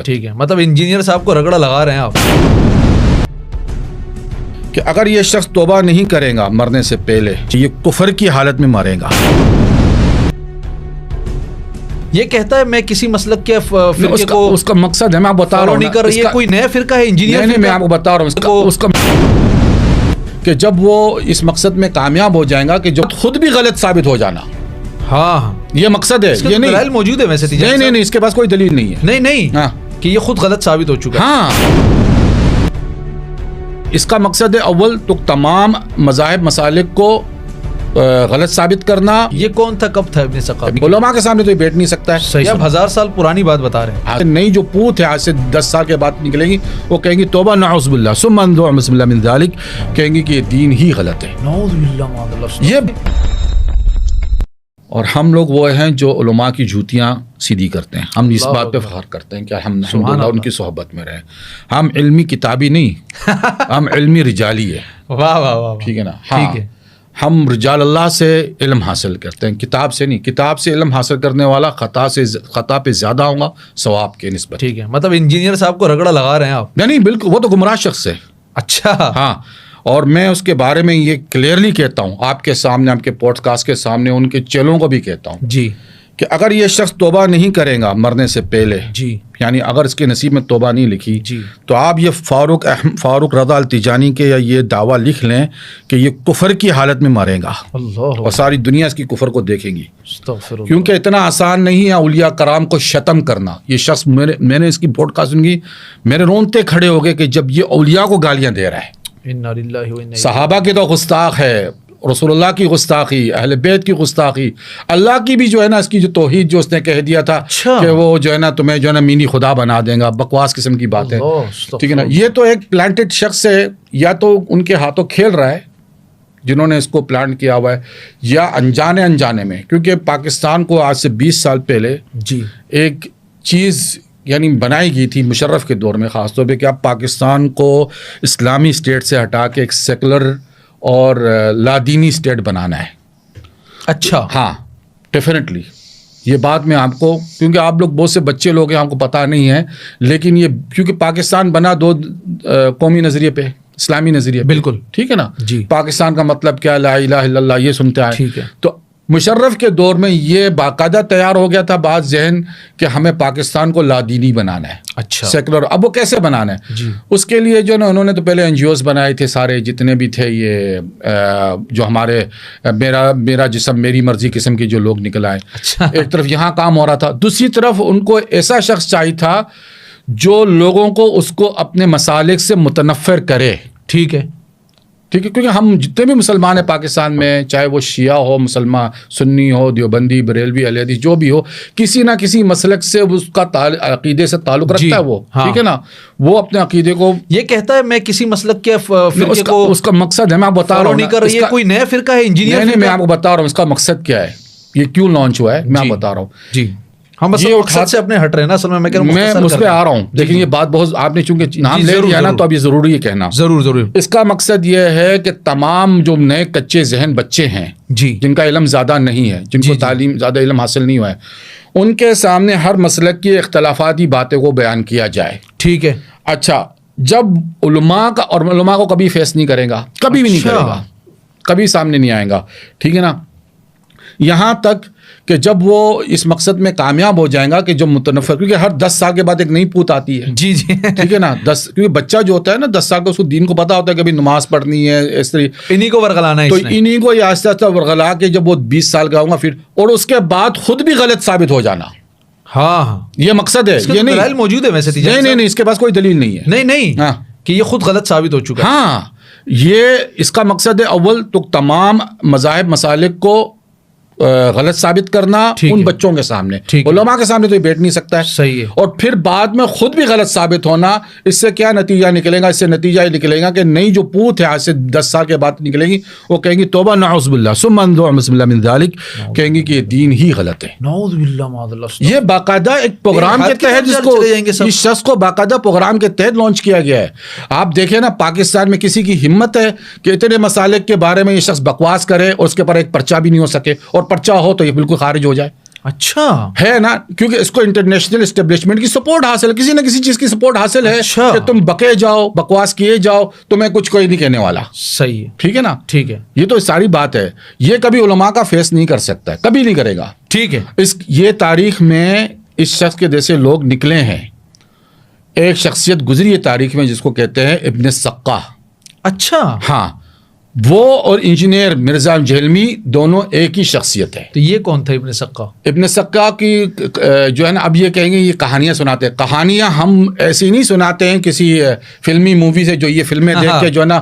ٹھیک ہے، مطلب انجینئر صاحب کو رگڑا لگا رہے ہیں آپ کہ اگر یہ شخص توبہ نہیں کرے گا مرنے سے پہلے یہ کفر کی حالت میں مرے گا. یہ کہتا ہے میں کسی مسلک کے فرقے کو اس کا مقصد ہے، میں آپ بتا رہا ہوں نہیں کر رہی ہے، کوئی نیا فرقہ ہے انجینئر. نہیں میں آپ کو بتا رہا ہوں اس کا کہ جب وہ اس مقصد میں کامیاب ہو جائیں گا کہ جو خود بھی غلط ثابت ہو جانا. ہاں یہ مقصد ہے، یہ نہیں دلائل موجود ہے ویسے. نہیں اس کے پاس کوئی دلیل نہیں ہے. نہیں ہاں کہ یہ خود غلط ثابت ہو چکا ہے. ہاں اس کا مقصد ہے اول تو تمام مذاہب مسالک کو غلط ثابت کرنا. یہ کون تھا، کب تھا ابن ثقافی؟ علماء کے سامنے تو یہ بیٹھ نہیں سکتا ہے. صحیح، اب 1000 سال پرانی بات بتا رہے ہیں. نئی جو پوت ہے آج سے 10 سال کے بعد نکلے گی، وہ کہیں گی توبہ نعوذ باللہ ثم انظر بسم اللہ من ذلک، کہیں گی کہ یہ دین ہی غلط ہے. نعوذ باللہ معاذ اللہ. یہ اور ہم لوگ وہ ہیں جو علماء کی جوتیاں سیدھی کرتے ہیں. ہم اس بات پہ فخر کرتے ہیں کہ ہم الحمدللہ ان کی صحبت میں رہے. ہم علمی کتابی نہیں، ہم علمی رجالی ہے. واہ واہ واہ، ٹھیک ہے نا. ٹھیک ہے. ہم رجال اللہ سے علم حاصل کرتے ہیں، کتاب سے نہیں. کتاب سے علم حاصل کرنے والا خطا پہ زیادہ ہوگا ثواب کے نسبت. ٹھیک ہے، مطلب انجینئر صاحب کو رگڑا لگا رہے ہیں آپ. نہیں بالکل، وہ تو گمراہ شخص ہے. اچھا ہاں، اور میں اس کے بارے میں یہ کلیئرلی کہتا ہوں آپ کے سامنے، آپ کے پوڈ کاسٹ کے سامنے، ان کے چیلوں کو بھی کہتا ہوں جی کہ اگر یہ شخص توبہ نہیں کرے گا مرنے سے پہلے، جی، یعنی اگر اس کے نصیب میں توبہ نہیں لکھی، جی، تو آپ یہ فاروق رضا التجانی کے یا یہ دعویٰ لکھ لیں کہ یہ کفر کی حالت میں مرے گا. اللہ، اور ساری دنیا اس کی کفر کو دیکھیں گی. استغفر اللہ. کیونکہ اتنا آسان نہیں ہے اولیاء کرام کو شتم کرنا. یہ شخص میں نے اس کی پوڈ کاسٹ سنی، میرے رونتے کھڑے ہو گئے کہ جب یہ اولیاء کو گالیاں دے رہا ہے. انا للہ و انا الیہ. صحابہ کی تو گستاخ ہے، رسول اللہ کی گستاخی، اہل بیت کی گستاخی، اللہ کی بھی جو ہے نا اس کی جو توحید جو اس نے کہہ دیا تھا کہ وہ جو ہے نا تمہیں جو ہے نا مینی خدا بنا دیں گا. بکواس قسم کی بات ہے. ٹھیک ہے نا. یہ تو ایک پلانٹڈ شخص ہے، یا تو ان کے ہاتھوں کھیل رہا ہے جنہوں نے اس کو پلانٹ کیا ہوا ہے، یا انجانے میں. کیونکہ پاکستان کو آج سے 20 سال پہلے جی ایک چیز یعنی بنائی گئی تھی مشرف کے دور میں، خاص طور پہ کہ آپ پاکستان کو اسلامی اسٹیٹ سے ہٹا کے ایک سیکولر اور لادینی اسٹیٹ بنانا ہے. اچھا، ہاں ڈیفینیٹلی. یہ بات میں آپ کو، کیونکہ آپ لوگ بہت سے بچے لوگ ہیں، آپ کو پتہ نہیں ہے، لیکن یہ کیونکہ پاکستان بنا دو قومی نظریے پہ، اسلامی نظریے پہ. بالکل ٹھیک ہے نا. جی، پاکستان کا مطلب کیا، لا الہ الا اللہ، یہ سنتے آئے. ٹھیک ہے. تو مشرف کے دور میں یہ باقاعدہ تیار ہو گیا تھا بات ذہن کہ ہمیں پاکستان کو لادینی بنانا ہے. اچھا، سیکولر. اب وہ کیسے بنانا ہے؟ جی، اس کے لیے جو نا انہوں نے تو پہلے NGOs بنائے تھے، سارے جتنے بھی تھے یہ جو ہمارے میرا جسم میری مرضی قسم کے جو لوگ نکل آئے. اچھا، ایک طرف یہاں کام ہو رہا تھا، دوسری طرف ان کو ایسا شخص چاہیے تھا جو لوگوں کو اس کو اپنے مسالک سے متنفر کرے. ٹھیک ہے. ٹھیک ہے. کیونکہ ہم جتنے بھی مسلمان ہیں پاکستان میں، چاہے وہ شیعہ ہو، مسلمان سنی ہو، دیوبندی، بریلوی، اہل حدیث، جو بھی ہو، کسی نہ کسی مسلک سے اس کا عقیدے سے تعلق رکھتا ہے وہ. ٹھیک ہے نا. وہ اپنے عقیدے کو، یہ کہتا ہے میں کسی مسلک کے فرقے کو اس کا مقصد ہے، میں آپ بتا رہا ہوں نہیں کر رہی ہے، کوئی نیا فرقہ ہے انجینئر. نہیں میں آپ کو بتا رہا ہوں اس کا مقصد کیا ہے، یہ کیوں لانچ ہوا ہے، میں آپ بتا رہا ہوں. جی، ہم بس مقصد سے اپنے ہٹ رہے ہیں نا. اصل میں اس پہ آ رہا ہوں، لیکن یہ بات بہت آپ نے چونکہ نام لے لیا نا، تو اب یہ ضروری ہے کہنا. ضرور. اس کا مقصد یہ ہے کہ تمام جو نئے کچے ذہن بچے ہیں، جی، جن کا علم زیادہ نہیں ہے، جن کو تعلیم زیادہ علم حاصل نہیں ہوا ہے، ان کے سامنے ہر مسلک کی اختلافاتی باتوں کو بیان کیا جائے. ٹھیک ہے. اچھا، جب علماء کو کبھی فیس نہیں کرے گا، کبھی بھی نہیں کرے گا، کبھی سامنے نہیں آئے گا. ٹھیک ہے نا. یہاں تک کہ جب وہ اس مقصد میں کامیاب ہو جائیں گا کہ جو متنفر، کیونکہ ہر 10 سال کے بعد ایک نئی پوت آتی ہے. جی جی، ٹھیک ہے نا. کیونکہ بچہ جو ہوتا ہے نا 10 سال کا، اس کو دین کو پتا ہوتا ہے کہ ابھی نماز پڑھنی ہے، اس طرح انہیں کو ورغلانا ہے. تو انہیں کو یہ آہستہ آہستہ ورغلا کے جب وہ 20 سال کا ہوگا پھر، اور اس کے بعد خود بھی غلط ثابت ہو جانا. ہاں، یہ مقصد ہے. یہ دلائل موجود ہے ویسے. نہیں اس کے پاس کوئی دلیل نہیں ہے. نہیں ہاں، کہ یہ خود غلط ثابت ہو چکا ہے. ہاں، یہ اس کا مقصد ہے اول تو تمام مذاہب مسالک کو غلط ثابت کرنا ان بچوں کے سامنے. علماء کے سامنے تو یہ بیٹھ نہیں سکتا ہے. صحیح ہے. اور پھر بعد میں خود بھی غلط ثابت ہونا، اس سے کیا نتیجہ نکلے گا؟ اس سے نتیجہ یہ نکلے گا کہ نئی جو پوت ہے آج سے 10 سال کے بعد نکلے گی، وہ کہیں گی توبہ نعوذ باللہ ثم انظر بسم اللہ من ذلک، کہیں گی کہ یہ دین ہی غلط ہے. نعوذ باللہ معاذ اللہ. یہ باقاعدہ ایک پروگرام کے تحت اس شخص کو باقاعدہ پروگرام کے تحت لانچ کیا گیا ہے. آپ دیکھیں نا، پاکستان میں کسی کی ہمت ہے کہ اتنے مسالک کے بارے میں یہ شخص بکواس کرے اور اس کے پر ایک پرچہ بھی نہیں ہو سکے، اور پرچہ ہو تو یہ بالکل خارج ہو جائے. اچھا ہے نا, کیونکہ اس کو انٹرنیشنل اسٹیبلشمنٹ کی سپورٹ حاصل ہے, کسی نہ کسی چیز کی سپورٹ حاصل ہے کہ تم بکے جاؤ, بکواس کیے جاؤ, تمہیں کچھ کوئی نہیں کہنے والا. صحیح ہے, ٹھیک ہے نا, ٹھیک ہے, یہ تو ساری بات ہے. یہ کبھی علماء کا فیس نہیں کر سکتا ہے, کبھی نہیں کرے گا. ٹھیک ہے, یہ تاریخ میں اس شخص کے جیسے لوگ نکلے ہیں. ایک شخصیت گزری ہے تاریخ میں جس کو کہتے ہیں ابن السقا. اچھا, ہاں, وہ اور انجینئر مرزا جہلمی دونوں ایک ہی شخصیت ہے. تو یہ کون تھا ابن سقا؟ ابن سقا کی جو ہے نا, اب یہ کہیں گے یہ کہانیاں سناتے ہیں. کہانیاں ہم ایسی نہیں سناتے ہیں کسی فلمی مووی سے, جو یہ فلمیں دیکھ کے جو ہے نا,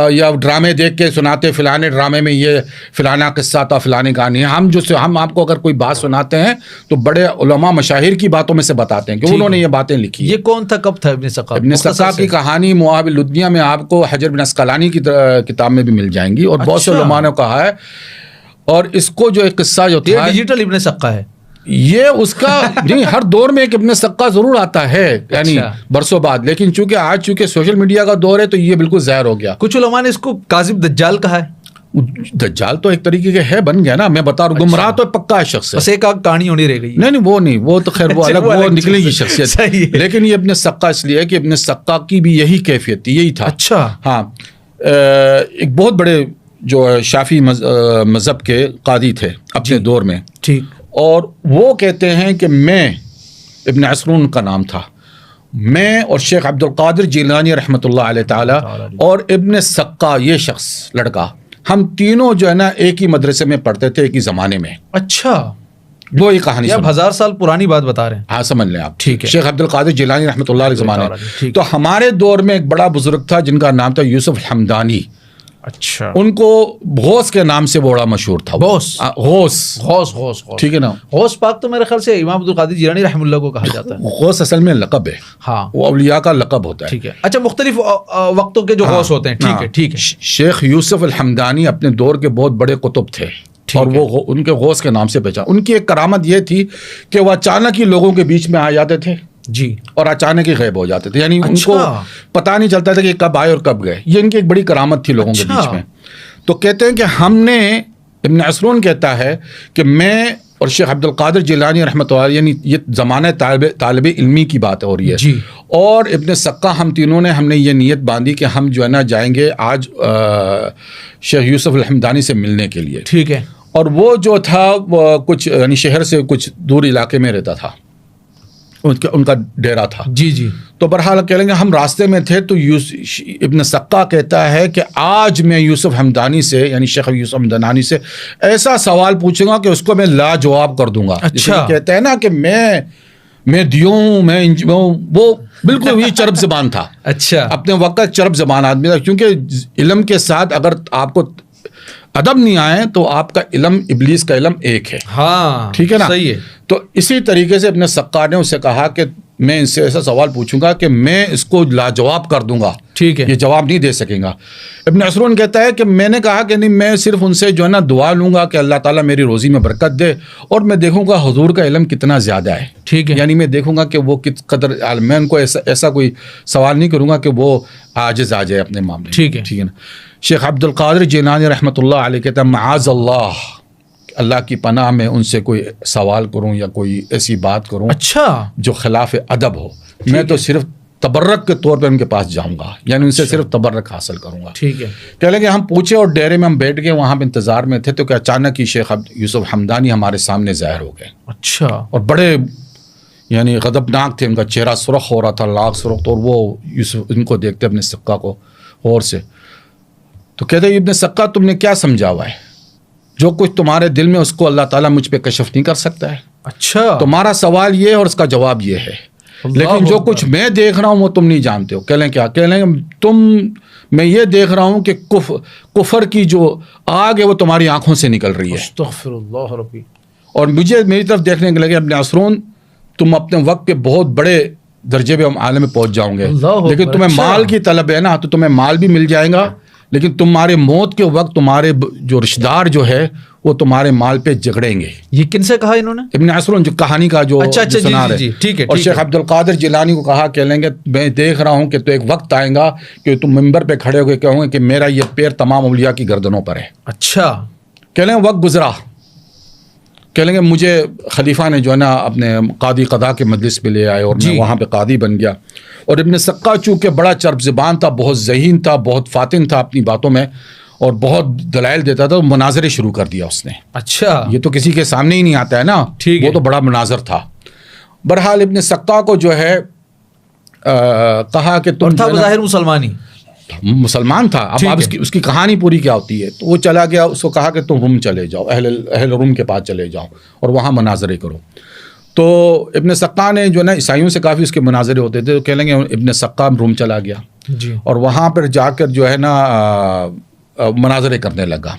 یا ڈرامے دیکھ کے سناتے, فلانے ڈرامے میں یہ فلانا قصہ تھا, فلانی کہانی. ہم آپ کو اگر کوئی بات سناتے ہیں تو بڑے علماء مشاہیر کی باتوں میں سے بتاتے ہیں کہ انہوں نے یہ باتیں لکھی. یہ کون تھا, کب تھا ابن سقا؟ ابن سقا کی کہانی مواہب الدنیا میں آپ کو حجر بن اسقلانی کی کتاب میں بھی مل جائیں گی, اور بہت سے علماء نے کہا ہے. اور اس کو جو ایک قصہ جو تھا, ڈیجیٹل ابن سقا ہے یہ اس کا نہیں, ہر دور میں ایک ابن سقا ضرور آتا ہے, یعنی برسوں بعد. لیکن چونکہ سوشل میڈیا کا دور ہے تو یہ بالکل ظاہر ہو گیا. کچھ علماء نے اس کو کاذب دجال کہا ہے. دجال تو ایک طریقے کے ہے, بن گیا نا, میں بتا رہا ہوں. گمراہ تو پکا ہے شخص, بس ایک کہانی ہونی رہ گئی. نہیں, وہ تو خیر وہ الگ, وہ نکلے گی شخصیت. لیکن یہ ابن سقا اس لیے کہ ابن سقا کی بھی یہی کیفیت تھی, یہی تھا. اچھا, ہاں, ایک بہت بڑے جو شافی مذہب کے قاضی تھے اپنے دور میں. ٹھیک. اور وہ کہتے ہیں کہ میں, ابن عسرون کا نام تھا, میں اور شیخ عبد القادر جیلانی رحمۃ اللہ علیہ تعالی اور ابن سقا یہ شخص لڑکا, ہم تینوں جو ہے نا ایک ہی مدرسے میں پڑھتے تھے ایک ہی زمانے میں. اچھا, وہ یہ کہانی آپ 1000 سال پرانی بات بتا رہے ہیں. ہاں سمجھ لیں آپ. ٹھیک ہے. شیخ عبد القادر جیلانی رحمۃ اللہ علیہ زمانے. تو ہمارے دور میں ایک بڑا بزرگ تھا جن کا نام تھا یوسف الحمدانی. اچھا, ان کو غوث کے نام سے بڑا مشہور تھا. غوث, ٹھیک ہے نا. غوث پاک تو میرے خیال سے امام عبد القادر جیلانی رحمہ اللہ کو کہا جاتا ہے. غوث اصل میں لقب ہے. ہاں, وہ اولیاء کا لقب ہوتا ہے. ٹھیک ہے. اچھا, مختلف وقتوں کے جو غوث ہوتے ہیں. ٹھیک ہے, ٹھیک ہے. شیخ یوسف الحمدانی اپنے دور کے بہت بڑے قطب تھے, اور وہ ان کے غوث کے نام سے پہچان. ان کی ایک کرامت یہ تھی کہ وہ اچانک ہی لوگوں کے بیچ میں آ جاتے تھے جی, اور اچانک ہی غائب ہو جاتے تھے. یعنی ان کو پتہ نہیں چلتا تھا کہ کب آئے اور کب گئے. یہ ان کی ایک بڑی کرامت تھی لوگوں کے بیچ میں. تو کہتے ہیں کہ ہم نے, ابن عسرون کہتا ہے کہ میں اور شیخ عبد القادر جیلانی رحمۃ اللہ, یعنی یہ زمانہ طالب علمی کی بات ہو رہی ہے جی, اور ابن سقا, ہم تینوں نے یہ نیت باندھی کہ ہم جو ہے نا جائیں گے آج شیخ یوسف الحمدانی سے ملنے کے لیے. ٹھیک ہے. اور وہ جو تھا وہ کچھ یعنی شہر سے کچھ دور علاقے میں رہتا تھا, ان کا ڈیرا تھا. جی جی. تو بہرحال کہہ لیں گے ہم راستے میں تھے تو ابن سقا کہتا ہے کہ آج میں یوسف ہمدانی سے, یعنی شیخ یوسف ہمدانی سے ایسا سوال پوچھوں گا کہ اس کو میں لاجواب کر دوں گا. اچھا, کہتا ہے نا کہ میں دیوں, وہ بالکل یہ چرب زبان تھا. اچھا, اپنے وقت چرب زبان آدمی تھا, کیونکہ علم کے ساتھ اگر آپ کو ادب نہیں آئے تو آپ کا علم ابلیس کا علم ایک ہے. ہاں, ٹھیک ہے نا. صحیح ہے. تو اسی طریقے سے اپنے سقا نے اسے کہا کہ میں ان سے ایسا سوال پوچھوں گا کہ میں اس کو لاجواب کر دوں گا. ٹھیک ہے. یہ جواب نہیں دے سکیں گا. ابن عسرون کہتا ہے کہ میں نے کہا کہ نہیں, میں صرف ان سے جو ہے نا دعا لوں گا کہ اللہ تعالیٰ میری روزی میں برکت دے, اور میں دیکھوں گا حضور کا علم کتنا زیادہ ہے. ٹھیک ہے. یعنی میں دیکھوں گا کہ وہ کس قدر عالم, میں ان کو ایسا کوئی سوال نہیں کروں گا کہ وہ عاجز آ جائے اپنے معاملے. ٹھیک ہے. ٹھیک ہے نا. شیخ عبد القادر جیلانی رحمۃ اللہ علیہ کہتا ہے معاذ اللہ کی پناہ میں ان سے کوئی سوال کروں یا کوئی ایسی بات کروں اچھا جو خلاف ادب ہو. میں تو صرف تبرک کے طور پہ ان کے پاس جاؤں گا, یعنی ان سے صرف تبرک حاصل کروں گا. ٹھیک ہے. کہہ لیں کہ ہم پوچھے اور ڈیرے میں ہم بیٹھ گئے, وہاں پہ انتظار میں تھے تو کہ اچانک ہی شیخ یوسف ہمدانی ہمارے سامنے ظاہر ہو گئے. اچھا, اور بڑے یعنی غضبناک تھے, ان کا چہرہ سرخ ہو رہا تھا, لاکھ سرخ. اور وہ یوسف ان کو دیکھتے اپنے سقا کو غور سے, تو کہتے ابن سقا تم نے کیا سمجھا ہوا ہے, جو کچھ تمہارے دل میں اس کو اللہ تعالیٰ مجھ پہ کشف نہیں کر سکتا ہے. اچھا, تمہارا سوال یہ ہے اور اس کا جواب یہ ہے, لیکن جو کچھ میں دیکھ رہا ہوں وہ تم نہیں جانتے ہو. کہہ لیں کیا, کہہ لیں میں یہ دیکھ رہا ہوں کہ کفر کی جو آگ ہے وہ تمہاری آنکھوں سے نکل رہی ہے. استغفر اللہ ربی. اور مجھے میری طرف دیکھنے کے لگے ابن عسرون تم اپنے وقت کے بہت بڑے درجے پہ عالم میں پہنچ جاؤں گے, لیکن تمہیں مال کی طلب ہے نا, تو تمہیں مال بھی مل جائے گا, لیکن تمہارے موت کے وقت تمہارے جو رشتہ دار جو ہے وہ تمہارے مال پہ جھگڑیں گے. یہ کن سے کہا انہوں نے؟ ابن عسرون جو کہانی کا جو سنا رہے. ٹھیک ہے. اور شیخ عبد القادر جیلانی کو کہا کہ لیں گے میں دیکھ رہا ہوں کہ تو ایک وقت آئے گا کہ تم ممبر پہ کھڑے ہو کے کہوں گے کہ میرا یہ پیر تمام اولیاء کی گردنوں پر ہے. اچھا, کہ لیں وقت گزرا کہہ لیں گے مجھے خلیفہ نے جو ہے نا اپنے قاضی قضا کے مجلس پہ لے آئے اور میں وہاں پہ قاضی بن گیا. اور ابن سقا چونکہ بڑا چرب زبان تھا, بہت ذہین تھا, بہت فاتن تھا اپنی باتوں میں, اور بہت دلائل دیتا تھا, مناظرے شروع کر دیا اس نے. اچھا, یہ تو کسی کے سامنے ہی نہیں آتا ہے نا, وہ تو بڑا مناظر تھا. بہرحال ابن سقا کو جو ہے کہا کہ تم تھا بظاہر مسلمان تھا. اب اس کی کہانی پوری کیا ہوتی ہے. تو وہ چلا گیا, اس کو کہا کہ تم روم چلے جاؤ, اہل روم کے پاس چلے جاؤ اور وہاں مناظرے کرو. تو ابن سقا نے جو ہے نا, عیسائیوں سے کافی اس کے مناظرے ہوتے تھے, تو کہہ لیں گے ابن سقا روم چلا گیا اور وہاں پر جا کر جو ہے نا مناظرے کرنے لگا.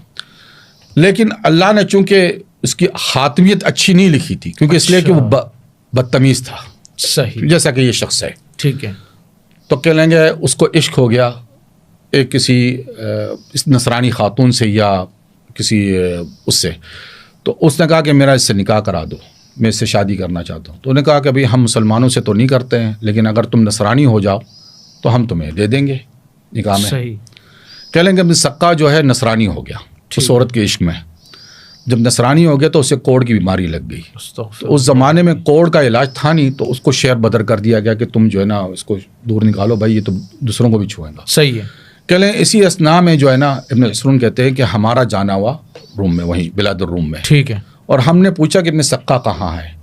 لیکن اللہ نے چونکہ اس کی خاتمیت اچھی نہیں لکھی تھی, کیونکہ اس لیے کہ وہ بدتمیز تھا, صحیح, جیسا کہ یہ شخص ہے. ٹھیک ہے. تو کہہ لیں گے اس کو عشق ہو گیا ایک کسی اس نصرانی خاتون سے یا کسی اس سے. تو اس نے کہا کہ میرا اس سے نکاح کرا دو, میں اس سے شادی کرنا چاہتا ہوں. تو انہوں نے کہا کہ ابھی ہم مسلمانوں سے تو نہیں کرتے ہیں, لیکن اگر تم نصرانی ہو جاؤ تو ہم تمہیں دے دیں گے نکاح میں. صحیح. کہہ لیں گے ابن سقا جو ہے نصرانی ہو گیا اس عورت کے عشق میں. جب نصرانی ہو گیا تو اسے کوڑ کی بیماری لگ گئی. تو اس زمانے میں کوڑ کا علاج تھا نہیں, تو اس کو شعر بدر کر دیا گیا کہ تم جو ہے نا اس کو دور نکالو بھائی, یہ تو دوسروں کو بھی چھوئے گا. صحیح ہے. کہہ لیں اسی اسنا میں جو ہے نا ابن عثرون کہتے ہیں کہ ہمارا جانا ہوا روم میں, وہیں بلاد الروم میں. ٹھیک ہے. اور ہم نے پوچھا کہ ابن سقا کہاں ہے.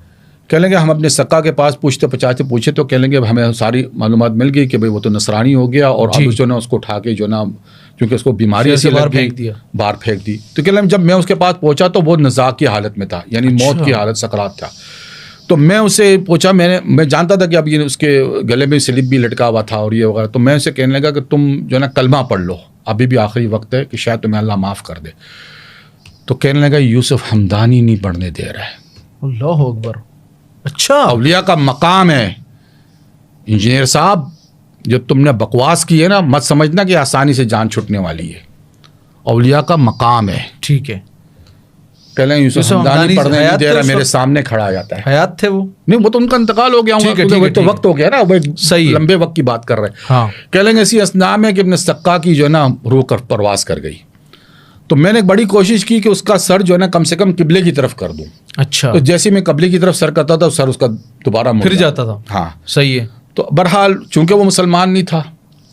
کہہ لیں گے ہم اپنے سقا کے پاس پوچھے تو کہہ لیں گے ہمیں ساری معلومات مل گئی کہ بھئی وہ تو نصرانی ہو گیا, اور اب جو نا اس کو اٹھا کے جو نا کیونکہ اس کو بیماری ایسی لگ گئی باہر پھینک دی. تو کہہ لیں جب میں اس کے پاس پہنچا تو وہ نزاع کی حالت میں تھا, یعنی موت کی حالت, سکرات تھا. تو میں اسے پوچھا, میں جانتا تھا کہ اب یہ اس کے گلے میں سلپ بھی لٹکا ہوا تھا اور یہ وغیرہ. تو میں اسے کہنے لگا کہ تم جو ہے نا کلمہ پڑھ لو, ابھی بھی آخری وقت ہے کہ شاید تمہیں اللہ معاف کر دے. تو کہنے لگا یوسف ہمدانی نہیں پڑھنے دے رہا ہے. اللہ اکبر. اچھا, اولیاء کا مقام ہے. انجینئر صاحب جو تم نے بکواس کی ہے نا, مت سمجھنا کہ آسانی سے جان چھٹنے والی ہے. اولیاء کا مقام ہے. ٹھیک ہے. پہلے یوسف ہمدانی پڑھنے نہیں دے رہا, میرے سامنے کھڑا آ جاتا ہے. حیات تھے وہ؟ نہیں, وہ تو ان کا انتقال ہو گیا, تو وقت ہو گیا نا, وہ لمبے وقت کی بات کر رہے ہیں. کہہ لیں گے اسی اسنا میں کہ ابن سقا کی جو ہے نا روح کر پرواز کر گئی. تو میں نے بڑی کوشش کی کہ اس کا سر جو ہے نا کم سے کم قبلے کی طرف کر دوں. اچھا. تو جیسے میں قبلے کی طرف سر کرتا تھا, سر اس کا دوبارہ پھر جاتا تھا. ہاں صحیح ہے. تو بہرحال چونکہ وہ مسلمان نہیں تھا,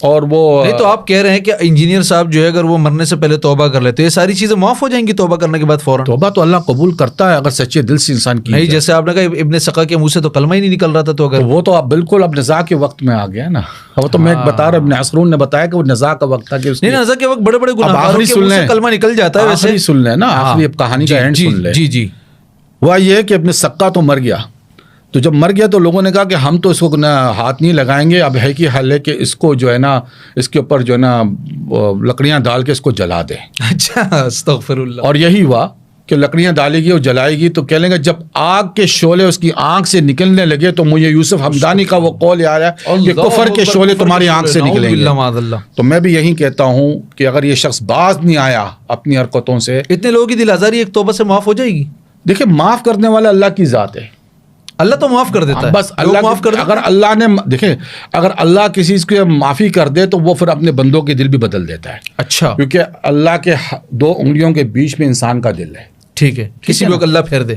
اور وہ نہیں, تو آپ کہہ رہے ہیں کہ انجینئر صاحب جو ہے اگر وہ مرنے سے پہلے توبہ کر لیتے, یہ ساری چیزیں معاف ہو جائیں گی توبہ کرنے کے بعد فوراً؟ توبہ تو اللہ قبول کرتا ہے اگر سچے دل سے انسان کی. نہیں, جیسے آپ نے کہا ابن سقا کے منہ سے تو کلمہ ہی نہیں نکل رہا تھا, تو اگر وہ تو اب بالکل اب نزاع کے وقت میں آ گیا نا. وہ تو میں بتا رہا, ابن عثرون نے بتایا کہ وہ نزاع کا وقت تھا کہ نہیں, نزاع کے وقت بڑے بڑے گناہگاروں کے منہ سے کلمہ نکل جاتا ہے. ویسے سن لیں نا, آخری اب کہانی کا اینڈ سن لیں. جی جی. وہ یہ کہ ابن سقا تو مر گیا. تو جب مر گیا تو لوگوں نے کہا کہ ہم تو اس کو ہاتھ نہیں لگائیں گے, اب ہے کہ حل ہے کہ اس کو جو ہے نا اس کے اوپر جو ہے نا لکڑیاں ڈال کے اس کو جلا دیں. اچھا, استغفر اللہ. اور یہی ہوا کہ لکڑیاں ڈالے گی اور جلائے گی. تو کہہ لیں گے جب آگ کے شعلے اس کی آنکھ سے نکلنے لگے تو مجھے یوسف ہمدانی کا وہ قول یاد ہے کہ کفر کے شعلے تمہاری آنکھ سے نکلیں گے. تو میں بھی یہی کہتا ہوں کہ اگر یہ شخص باز نہیں آیا اپنی حرکتوں سے, اتنے لوگوں کی دل آزاری ایک توبہ سے معاف ہو جائے گی. دیکھیں, معاف کرنے والا اللہ کی ذات ہے. اللہ تو معاف کر دیتا ہے. بس اللہ معاف کر دے. اگر اللہ نے دیکھیں, اگر اللہ کسی چیز کو معافی کر دے تو وہ پھر اپنے بندوں کے دل بھی بدل دیتا ہے. اچھا. کیونکہ اللہ کے 2 انگلیوں کے بیچ میں انسان کا دل ہے. ٹھیک ہے, کسی کو اللہ پھیر دے.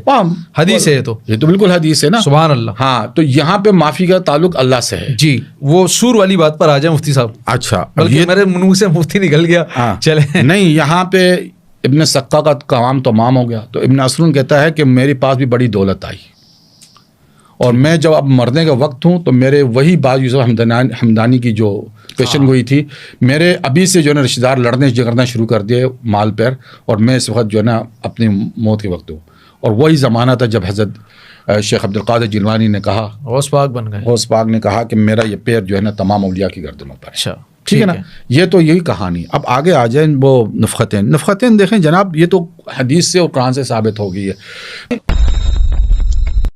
حدیث ہے, تو یہ تو بالکل حدیث ہے نا. سبحان اللہ. ہاں, تو یہاں پہ معافی کا تعلق اللہ سے ہے. جی, وہ سور والی بات پر آ جائیں مفتی صاحب. اچھا, بلکہ میرے منہ سے مفتی نکل گیا. چلے نہیں, یہاں پہ ابن سقا کا کام تمام ہو گیا. تو ابن عثرون کہتا ہے کہ میرے پاس بھی بڑی دولت آئی, اور میں جب اب مرنے کا وقت ہوں تو میرے وہی بات یوسف ہمدانی کی جو پیشن گوئی تھی, میرے ابھی سے جو ہے نا رشتہ دار لڑنے جگڑنا شروع کر دیے مال پر, اور میں اس وقت جو ہے نا اپنی موت کے وقت ہوں. اور وہی زمانہ تھا جب حضرت شیخ عبد القادر جیلانی نے کہا, غوث پاک بن گئے, غوث پاک نے کہا کہ میرا یہ پیر جو ہے نا تمام اولیاء کی گردنوں پر. اچھا, ٹھیک ہے نا. یہ تو یہی کہانی. اب آگے آ جائیں وہ نفختین دیکھیں جناب, یہ تو حدیث سے اور قرآن سے ثابت ہو گئی ہے.